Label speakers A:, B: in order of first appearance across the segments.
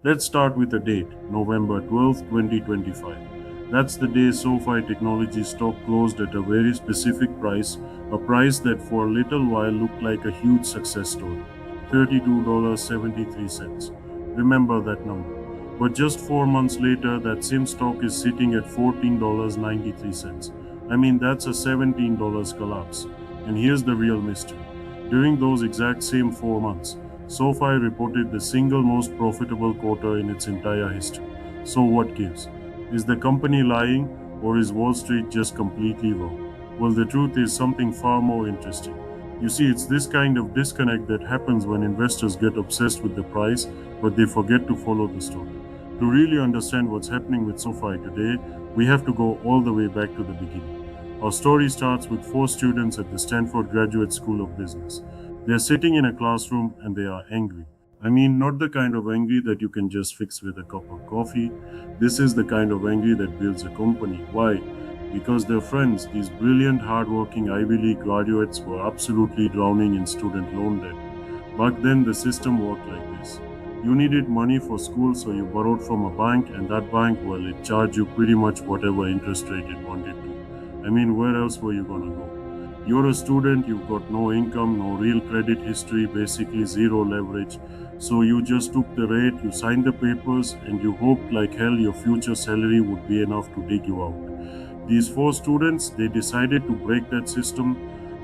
A: Let's start with the date, November 12th, 2025. That's the day SoFi Technologies stock closed at a very specific price, a price that for a little while looked like a huge success story. $32.73. Remember that number. But just 4 months later, that same stock is sitting at $14.93. I mean, that's a $17 collapse. And here's the real mystery. During those exact same 4 months, SoFi reported the single most profitable quarter in its entire history. So, what gives? Is the company lying, or is Wall Street just completely wrong? Well, the truth is something far more interesting. You see, it's this kind of disconnect that happens when investors get obsessed with the price, but they forget to follow the story. To really understand what's happening with SoFi today, we have to go all the way back to the beginning. Our story starts with four students at the Stanford Graduate School of Business. They're sitting in a classroom and they are angry. I mean, not the kind of angry that you can just fix with a cup of coffee. This is the kind of angry that builds a company. Why? Because their friends, these brilliant, hardworking Ivy League graduates, were absolutely drowning in student loan debt. Back then, the system worked like this. You needed money for school, so you borrowed from a bank, and that bank, well, it charged you pretty much whatever interest rate it wanted to. I mean, where else were you gonna go? You're a student, you've got no income, no real credit history, basically zero leverage. So you just took the rate, you signed the papers, and you hoped like hell your future salary would be enough to dig you out. These four students, they decided to break that system,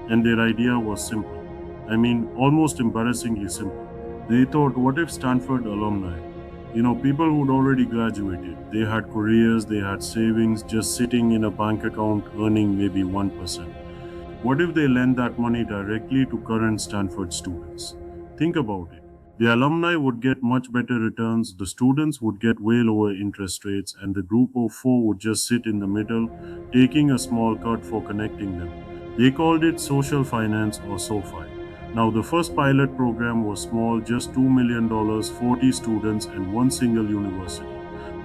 A: and their idea was simple. I mean, almost embarrassingly simple. They thought, what if Stanford alumni, people who'd already graduated, they had careers, they had savings, just sitting in a bank account earning maybe 1%. What if they lend that money directly to current Stanford students? Think about it. The alumni would get much better returns, the students would get way lower interest rates, and the group of four would just sit in the middle, taking a small cut for connecting them. They called it social finance or SoFi. Now, the first pilot program was small, just $2 million, 40 students, and one single university.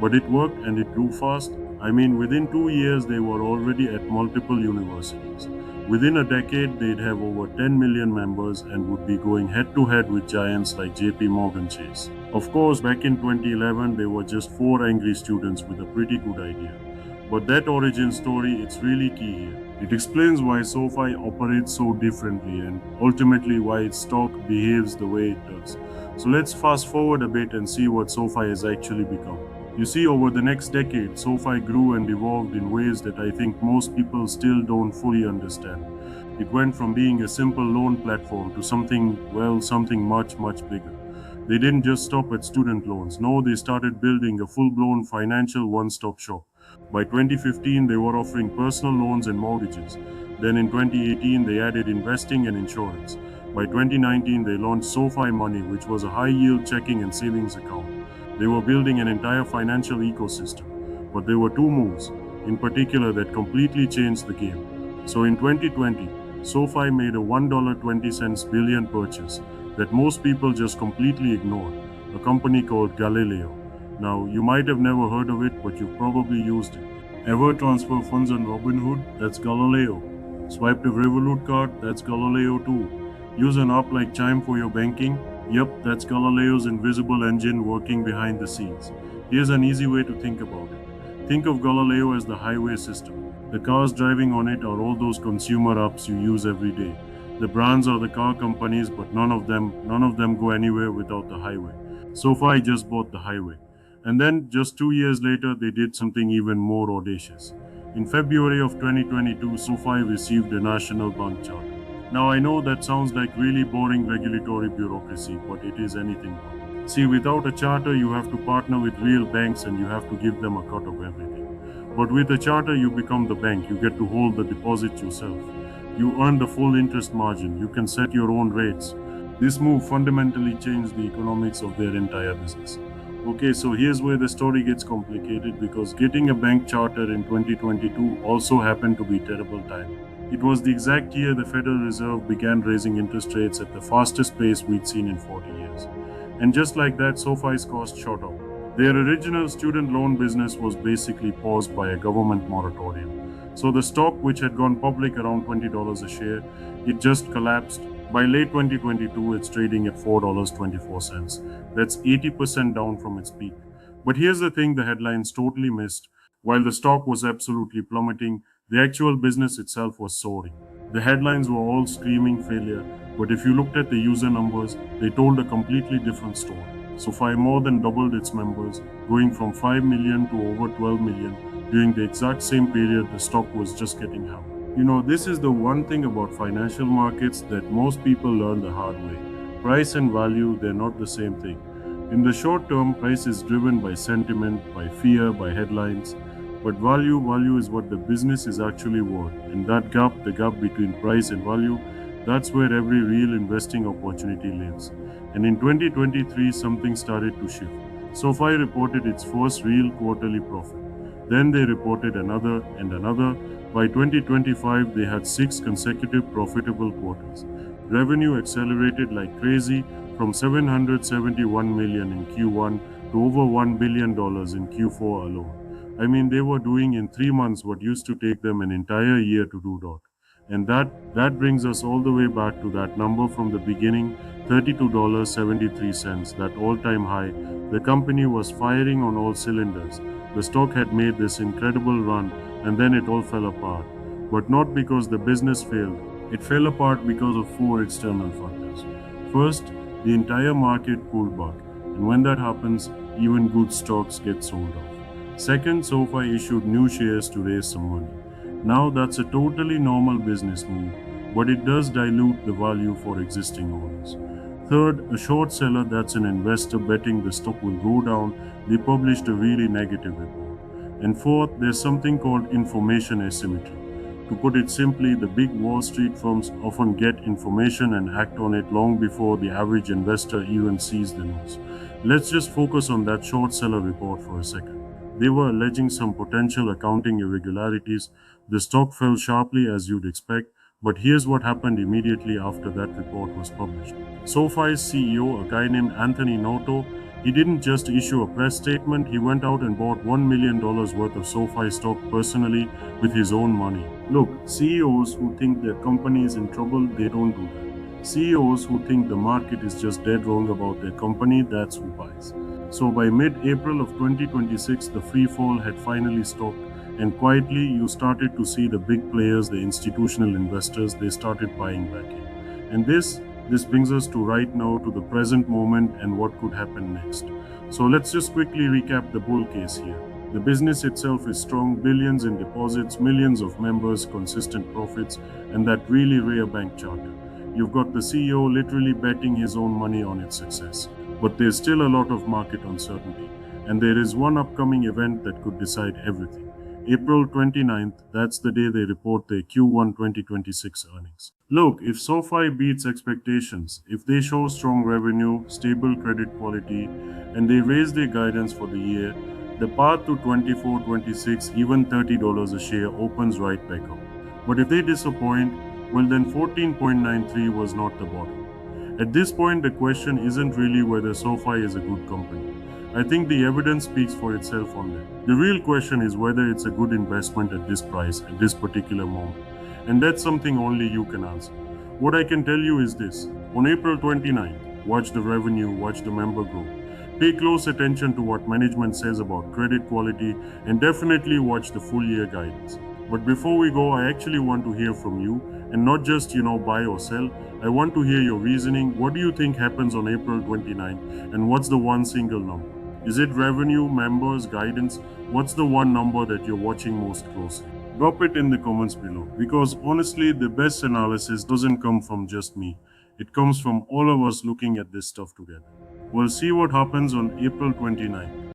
A: But it worked and it grew fast. I mean, within 2 years, they were already at multiple universities. Within a decade, they'd have over 10 million members and would be going head to head with giants like JP Morgan Chase. Of course, back in 2011, they were just four angry students with a pretty good idea. But that origin story, it's really key here. It explains why SoFi operates so differently and ultimately why its stock behaves the way it does. So let's fast forward a bit and see what SoFi has actually become. You see, over the next decade, SoFi grew and evolved in ways that I think most people still don't fully understand. It went from being a simple loan platform to something much, much bigger. They didn't just stop at student loans. No, they started building a full-blown financial one-stop shop. By 2015, they were offering personal loans and mortgages. Then in 2018, they added investing and insurance. By 2019, they launched SoFi Money, which was a high-yield checking and savings account. They were building an entire financial ecosystem. But there were two moves, in particular, that completely changed the game. So in 2020, SoFi made a $1.20 billion purchase that most people just completely ignored, a company called Galileo. Now, you might have never heard of it, but you've probably used it. Ever transfer funds on Robinhood? That's Galileo. Swipe the Revolut card? That's Galileo too. Use an app like Chime for your banking? Yep, that's Galileo's invisible engine working behind the scenes. Here's an easy way to think about it. Think of Galileo as the highway system. The cars driving on it are all those consumer apps you use every day. The brands are the car companies, but none of them go anywhere without the highway. SoFi just bought the highway. And then, just 2 years later, they did something even more audacious. In February of 2022, SoFi received a national bank charter. Now, I know that sounds like really boring regulatory bureaucracy, but it is anything but. See, without a charter, you have to partner with real banks and you have to give them a cut of everything. But with a charter, you become the bank. You get to hold the deposits yourself. You earn the full interest margin. You can set your own rates. This move fundamentally changed the economics of their entire business. Okay, so here's where the story gets complicated because getting a bank charter in 2022 also happened to be terrible time. It was the exact year the Federal Reserve began raising interest rates at the fastest pace we'd seen in 40 years. And just like that, SoFi's cost shot up. Their original student loan business was basically paused by a government moratorium. So the stock, which had gone public around $20 a share, it just collapsed. By late 2022, it's trading at $4.24. That's 80% down from its peak. But here's the thing the headlines totally missed. While the stock was absolutely plummeting, the actual business itself was soaring. The headlines were all screaming failure, but if you looked at the user numbers, they told a completely different story. SoFi more than doubled its members, going from 5 million to over 12 million during the exact same period the stock was just getting hammered. This is the one thing about financial markets that most people learn the hard way. Price and value, they're not the same thing. In the short term, price is driven by sentiment, by fear, by headlines. But value is what the business is actually worth. And that gap, the gap between price and value, that's where every real investing opportunity lives. And in 2023, something started to shift. SoFi reported its first real quarterly profit. Then they reported another and another. By 2025, they had 6 consecutive profitable quarters. Revenue accelerated like crazy from 771 million in Q1 to over $1 billion in Q4 alone. I mean, they were doing in 3 months what used to take them an entire year to do that. And that brings us all the way back to that number from the beginning, $32.73, that all-time high. The company was firing on all cylinders. The stock had made this incredible run and then it all fell apart. But not because the business failed. It fell apart because of 4 external factors. First, the entire market pulled back, and when that happens, even good stocks get sold off. Second, SoFi issued new shares to raise some money. Now that's a totally normal business move, but it does dilute the value for existing owners. Third, a short seller, that's an investor betting the stock will go down, they published a really negative report. And fourth, there's something called information asymmetry. To put it simply, the big Wall Street firms often get information and act on it long before the average investor even sees the news. Let's just focus on that short seller report for a second. They were alleging some potential accounting irregularities. The stock fell sharply as you'd expect, but here's what happened immediately after that report was published. SoFi's CEO, a guy named Anthony Noto, he didn't just issue a press statement, he went out and bought $1 million worth of SoFi stock personally with his own money. Look, CEOs who think their company is in trouble, they don't do that. CEOs who think the market is just dead wrong about their company, that's who buys. So by mid-April of 2026, the free fall had finally stopped, and quietly you started to see the big players, the institutional investors, they started buying back in. And this brings us to right now, to the present moment and what could happen next. So let's just quickly recap the bull case here. The business itself is strong, billions in deposits, millions of members, consistent profits, and that really rare bank charter. You've got the CEO literally betting his own money on its success. But there's still a lot of market uncertainty, and there is one upcoming event that could decide everything. April 29th, that's the day they report their Q1 2026 earnings. Look, if SoFi beats expectations, if they show strong revenue, stable credit quality, and they raise their guidance for the year, the path to 24-26, even $30 a share opens right back up. But if they disappoint, well then 14.93 was not the bottom. At this point, the question isn't really whether SoFi is a good company. I think the evidence speaks for itself on that. The real question is whether it's a good investment at this price, at this particular moment. And that's something only you can answer. What I can tell you is this. On April 29th, watch the revenue, watch the member growth. Pay close attention to what management says about credit quality, and definitely watch the full year guidance. But before we go, I actually want to hear from you, and not just, buy or sell. I want to hear your reasoning. What do you think happens on April 29th, and what's the one single number? Is it revenue, members, guidance? What's the one number that you're watching most closely? Drop it in the comments below, because honestly, the best analysis doesn't come from just me. It comes from all of us looking at this stuff together. We'll see what happens on April 29th.